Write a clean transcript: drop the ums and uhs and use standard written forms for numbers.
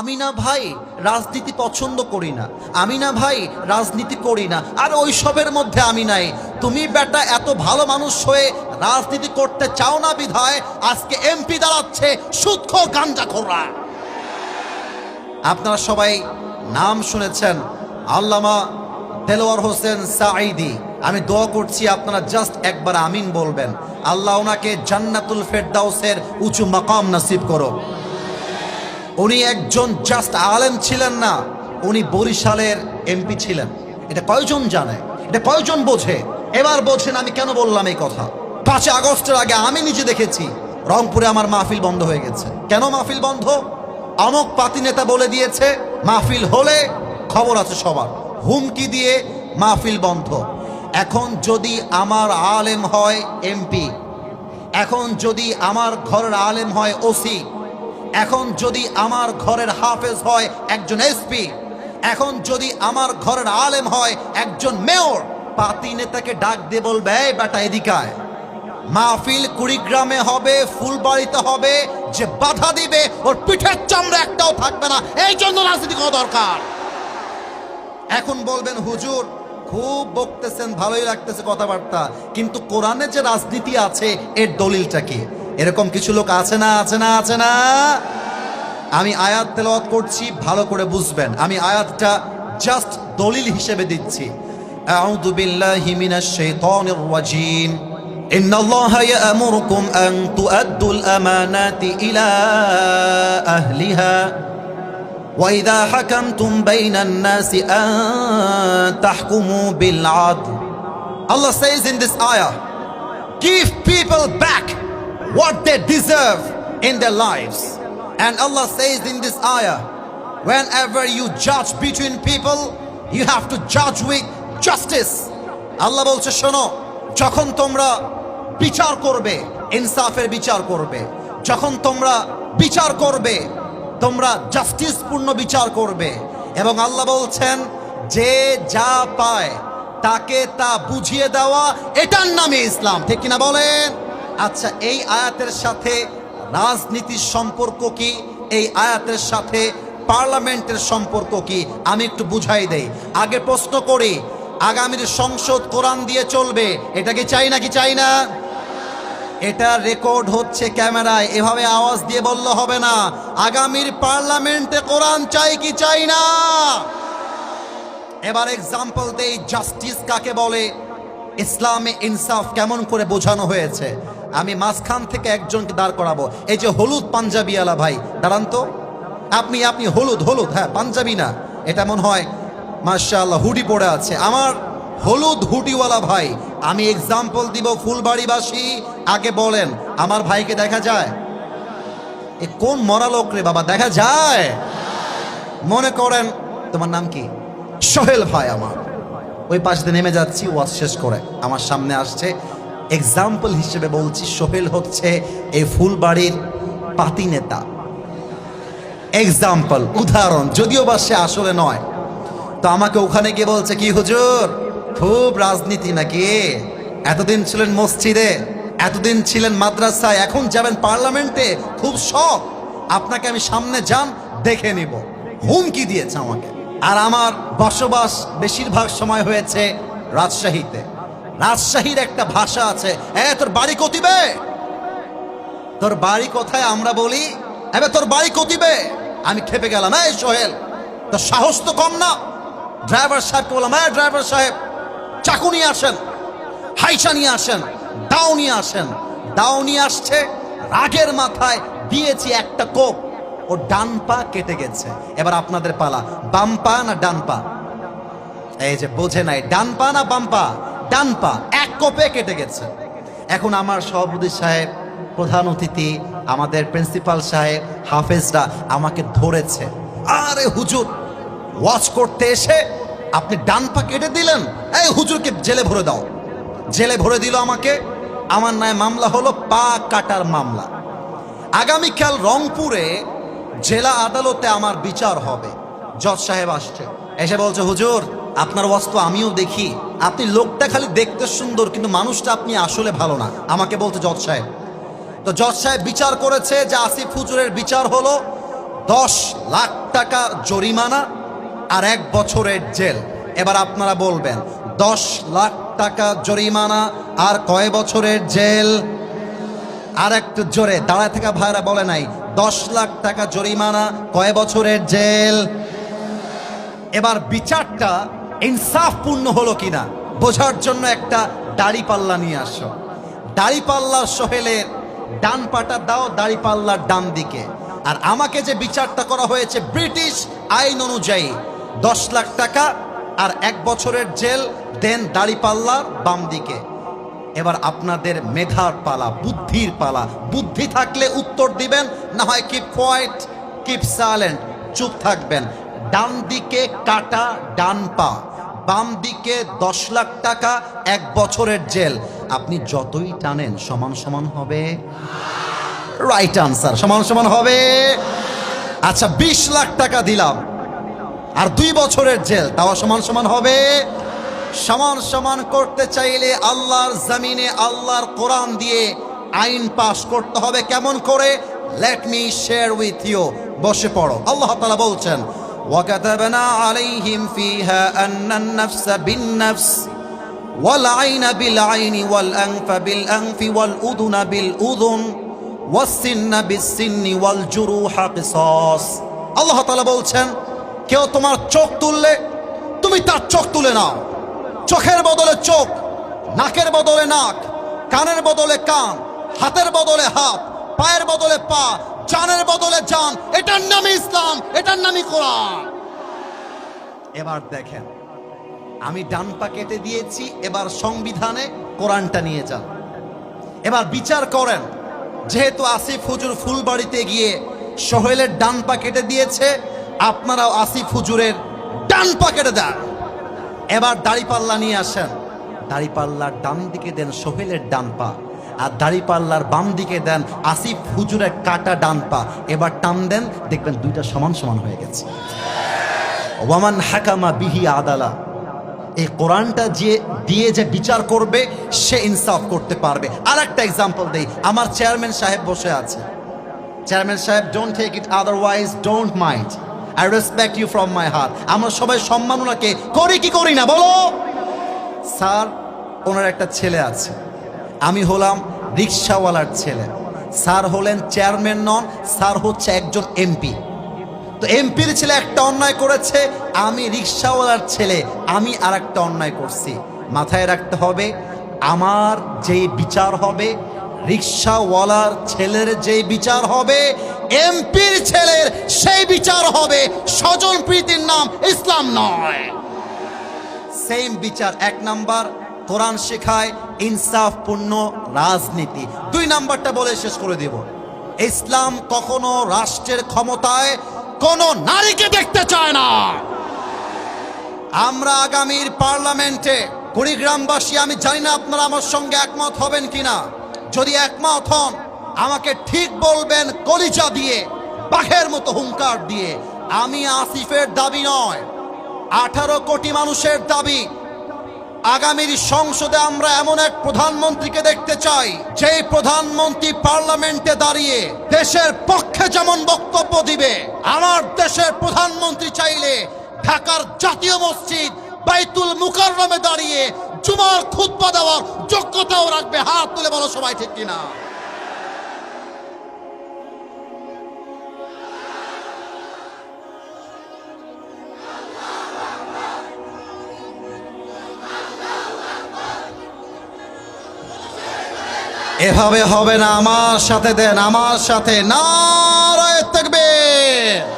আমি না ভাই রাজনীতি পছন্দ করি না, আমি না ভাই রাজনীতি করি না, আর ওইসবের মধ্যে আমি নাই। তুমি বেটা এত ভালো মানুষ হয়ে রাজনীতি করতে চাও না বিধায় আজকে এমপি দাঁড়াচ্ছে সুদখোর গাঞ্জাখোররা। আপনারা সবাই নাম শুনেছেন আল্লামা দেলোয়ার হোসেন সাঈদী। আমি দোয়া করছি আপনারা জাস্ট একবার আমিন বলবেন, আল্লাহ ওনাকে জান্নাতুল ফেরদাউসের উঁচু মাকাম নসিব করো। উনি একজন জাস্ট আলেম ছিলেন না, উনি বরিশালের এমপি ছিলেন। এটা কয়জন জানে, এটা কয়জন বোঝে? এবার বোঝেন আমি কেন বললাম এই কথা। 5 আগস্টের আগে আমি নিজে দেখেছি রংপুরে আমার মাহফিল বন্ধ হয়ে গেছে। কেন মাহফিল বন্ধ? অমুক পাতি নেতা বলে দিয়েছে মাহফিল হলে খবর আছে সবার, হুমকি দিয়ে মাহফিল বন্ধ। এখন যদি আমার আলেম হয় এমপি, এখন যদি আমার ঘরের আলেম হয় ওসি, এখন যদি আমার ঘরের হাফেজ হয় একজন এসপি, এখন যদি আমার ঘরের আলেম হয় একজন মেয়র, পাতি নেতাকে ডাক দিয়ে বলবে এই বেটা এদিকে আয়, মাহফিল কুড়িগ্রামে হবে, ফুলবাড়িতে হবে, যে বাধা দিবে ওর পিঠের চামড়া একটাও থাকবে না। এই জন্য রাজনীতি করা দরকার। এখন বলবেন হুজুর খুব বকতেছেন, ভালোই লাগতেছে কথাবার্তা, কিন্তু কোরআনে যে রাজনীতি আছে এর দলিলটা কি? এরকম কিছু লোক আছে না, আছে না, আছে না? আমি আয়াত তেলাওয়াত করছি, ভালো করে বুঝবেন। আমি আয়াতটা জাস্ট দলিল হিসেবে দিচ্ছি। আউযু বিল্লাহি মিনাশ শাইতানির রাজীম। ইন্নাল্লাহা ইয়া'মুরুকুম আন তু'আদ্দুল আমানাতি ইলা আহলিহা ওয়া ইযা হাকামতুম বাইনান নাসি আন তাহকুমু বিল আদল। Allah says in this ayah, give people back what they deserve in their lives. And Allah says in this ayah, whenever you judge between people, you have to judge with justice. Allah বলছে শোনো, যখন তোমরা বিচার করবে ইনসাফের বিচার করবে, যখন তোমরা বিচার করবে তোমরা জাস্টিসপূর্ণ বিচার করবে। এবং আল্লাহ বলছেন যে যা পায় তাকে তা বুঝিয়ে দেওয়া, এটার নামে ইসলাম। ঠিক কিনা বলেন? আচ্ছা, এই আয়াতের সাথে রাজনীতির সম্পর্ক কি? এই আয়াতের সাথে পার্লামেন্টের সম্পর্ক কি? আমি একটু বুঝাই দেই। আগে প্রশ্ন করি, আগামীর সংসদ কোরআন দিয়ে চলবে, এটা কি চাই নাকি চাই না? এটা রেকর্ড হচ্ছে ক্যামেরায়, এভাবে আওয়াজ দিয়ে বললে হবে না। আগামীর পার্লামেন্টে কোরআন চাই কি চাই না? এবার এক্সাম্পল দেই, জাস্টিস কাকে বলে, ইসলামে ইনসাফ কেমন করে বোঝানো হয়েছে। আমি মাঝখান থেকে একজনকে দাঁড় করাবো। এই যে হলুদ পাঞ্জাবিওয়ালা ভাই, দাঁড়ান তো। আপনি হলুদ, হ্যাঁ পাঞ্জাবি না, এটা মনে হয় মাশাআল্লাহ হুডি পরে আছে। আমার হলুদ হুডিওয়ালা ভাই, আমি এক্সাম্পল দিব ফুলবাড়িবাসী। আগে বলেন আমার ভাইকে দেখা যায়? এ কোন মরা লোক রে বাবা, দেখা যায়? মনে করেন তোমার নাম কি? সোহেল ভাই। আমার ওই পাশ দিয়ে নেমে যাচ্ছি, ওয়াজ শেষ করে আমার সামনে আসছে। এক্সাম্পল হিসেবে বলছি, সোহেল হচ্ছে এই ফুলবাড়ির পাতি নেতা। এক্সাম্পল, উদাহরণ, যদিও বা সে আসলে নয়। তো আমাকে ওখানে গিয়ে বলছে কি হুজুর খুব রাজনীতি নাকি? এতদিন ছিলেন মসজিদে, এতদিন ছিলেন মাদ্রাসায়, এখন যাবেন পার্লামেন্টে, খুব শখ। আপনাকে আমি সামনে যান দেখে নিব, হুমকি দিয়েছে আমাকে। আর আমার বসবাস বেশিরভাগ সময় হয়েছে রাজশাহীতে। রাজশাহীর একটা ভাষা আছে, তোর বাড়ি কতিবে, তোর বাড়ি কোথায় আমরা বলি, এবার তোর বাড়ি কতিবে। আমি খেপে গেলাম, এই সোহেল তোর সাহস তো কম না। ড্রাইভার সাহেবকে বললাম, ড্রাইভার সাহেব চাকু নিয়ে আসেন, হাইসা নিয়ে আসেন, দাও নিয়ে আসেন। দাও নিয়ে আসছে, রাগের মাথায় দিয়েছি একটা কোপ, ও ডান পা কেটে গেছে। এবার আপনাদের পালা, বাম পা না ডান পা? এই যে বোঝে নাই, ডান পা না বাম পা? ডান পা, এক কোপে কেটে গেছে। এখন আমার সভাপতি সাহেব, প্রধান অতিথি, আমাদের প্রিন্সিপাল সাহেব, হাফেজরা আমাকে ধরেছে, আরে হুজুর ওয়াজ করতে এসে আপনি ডান পা কেটে দিলেন, এই হুজুরকে জেলে ভরে দাও। জেলে ভরে দিল আমাকে। আমার নামে মামলা হলো পা কাটার মামলা। আগামীকাল রংপুরে জেলা আদালতে আমার বিচার হবে। জজ সাহেব আসছে, এসে বলছে হুজুর আপনার ওয়াজ তো আমিও দেখি, আপনি লোকটা খালি দেখতে সুন্দর কিন্তু মানুষটা আপনি আসলে ভালো না। আমাকে বলতে জজ সাহেব। তো জজ সাহেব বিচার করেছে যে আসিফ হুজুরের বিচার হলো 10 লাখ টাকা জরিমানা আর 1 বছরের জেল। এবার আপনারা বলবেন 10 লাখ টাকা জরিমানা আর কয় বছরের জেল? আর একটু জোরে দাঁড়ায় থাকা ভাইরা বলে নাই 10 লাখ টাকা জরিমানা কয় বছরের জেল। এবার বিচারটা ইনসাফপূর্ণ হলো কিনা বোঝার জন্য একটা দাড়িপাল্লা নিয়ে আসো। দাড়িপাল্লার সোহেলের ডান পাটা দাও দাড়িপাল্লার ডান দিকে, আর আমাকে যে বিচারটা করা হয়েছে ব্রিটিশ আইন অনুযায়ী 10 লাখ টাকা আর 1 বছরের জেল, দেন দাড়িপাল্লার বাম দিকে। এবার আপনাদের মেধার পালা, বুদ্ধির পালা। বুদ্ধি থাকলে উত্তর দিবেন, না হয় কিপ কোয়াইট, কিপ সাইলেন্ট, চুপ থাকবেন। ডান দিকে কাটা ডান পা, বাম দিকে 10 লাখ টাকা 1 বছরের জেল। আপনি যতই টানেন সমান সমান হবে। রাইট আনসার, সমান সমান হবে। আচ্ছা 20 লাখ টাকা দিলাম আর 2 বছরের জেল, তাও সমান সমান হবে। সমান সমান করতে চাইলে আল্লাহর জমিনে আল্লাহর কোরআন দিয়ে আইন পাশ করতে হবে। কেমন করে? Let me share with you. বসে পড়ো। আল্লাহ তাআলা বলছেন ওয়াকাতাবনা আলাইহিম ফিহা আন্নান নাফসা বিন-নাফস ওয়াল আইনা বিল আইনি ওয়াল আনফা বিল আনফি ওয়াল উযুনা বিল উযুন ওয়াস সিন্না বিস সিন্নি ওয়াল জুরুহা কিসাস। আল্লাহ তাআলা বলছেন কেউ তোমার চোখ তুললে তুমি তার চোখ তুলে নাও। চোখের বদলে চোখ, নাকের বদলে নাক, কানের বদলে কান, হাতের বদলে হাত, পায়ের বদলে পা, জানের বদলে জান। এটার নামই ইসলাম, এটার নামই কোরআন। এবার দেখেন আমি ডান পা কেটে দিয়েছি, এবার সংবিধানে কোরআনটা নিয়ে যান। এবার বিচার করেন, যেহেতু আসিফ হুজুর ফুলবাড়িতে গিয়ে সোহেলের ডান পা কেটে দিয়েছে, আপনারাও আসিফ হুজুরের ডান পা কেটে দেন। এবার দাড়িপাল্লা নিয়ে আসেন, দাড়িপাল্লার ডান দিকে দেন সোহেলের ডান পা, আর দাড়িপাল্লার বাম দিকে দেন আসিফ হুজুরের কাটা ডান পা। এবার টান দেন, দেখবেন দুইটা সমান সমান হয়ে গেছে। ওয়ামান হাকামা বিহি আদালা। এই কোরআনটা যে দিয়ে যে বিচার করবে সে ইনসাফ করতে পারবে। আর একটা এক্সাম্পল দেই, আমার চেয়ারম্যান সাহেব বসে আছে। চেয়ারম্যান সাহেব, don't take it otherwise, don't mind, I respect you from my heart. আমরা সবাই সম্মান ওনাকে করি কি করি না বলো? স্যার ওনার একটা ছেলে আছে, আমি হলাম রিক্সাওয়ালার ছেলে, স্যার হলেন চেয়ারম্যান নন, স্যার হচ্ছে একজন এমপি। তো এমপির ছেলে একটা অন্যায় করেছে, আমি রিক্সাওয়ালার ছেলে আমি আর একটা অন্যায় করছি। মাথায় রাখতে হবে আমার যেই বিচার হবে, রিক্সাওয়ালার ছেলের যেই বিচার হবে, এমপির ছেলের সেই বিচার হবে। স্বজন প্রীতির নাম ইসলাম নয়। সেম বিচার। 1 নাম্বার কোরআন শেখায় ইনসাফপূর্ণ রাজনীতি। 2 নাম্বারটা বলে শেষ করে দেব, ইসলাম কখনো রাষ্ট্রের ক্ষমতায় কোন নারীকে দেখতে চায় না। আমরা আগামীর পার্লামেন্টে কুড়িগ্রামবাসী, আমি জানি না আপনারা আমার সঙ্গে একমত হবেন কিনা, যদি একমত হন আমাকে ঠিক বলবেন কলিজা দিয়ে, বাঘের মতো হুঙ্কার দিয়ে। আমি আসিফের দাবি নয়, 18 কোটি মানুষের দাবি। আগামীর সংসদে আমরা এমন এক প্রধানমন্ত্রীকে দেখতে চাই, যেই প্রধানমন্ত্রী পার্লামেন্টে দাঁড়িয়ে দেশের পক্ষে যেমন বক্তব্য দিবে। আমার দেশের প্রধানমন্ত্রী চাইলে ঢাকার জাতীয় মসজিদ বাইতুল মুকাররমে দাঁড়িয়ে জুমার খুতবা দেওয়ার যোগ্যতাও রাখবে। হাত তুলে বলো সবাই, ঠিক কিনা? এভাবে হবে না, আমার সাথে দেন, আমার সাথে নারায়ে তাকবীর।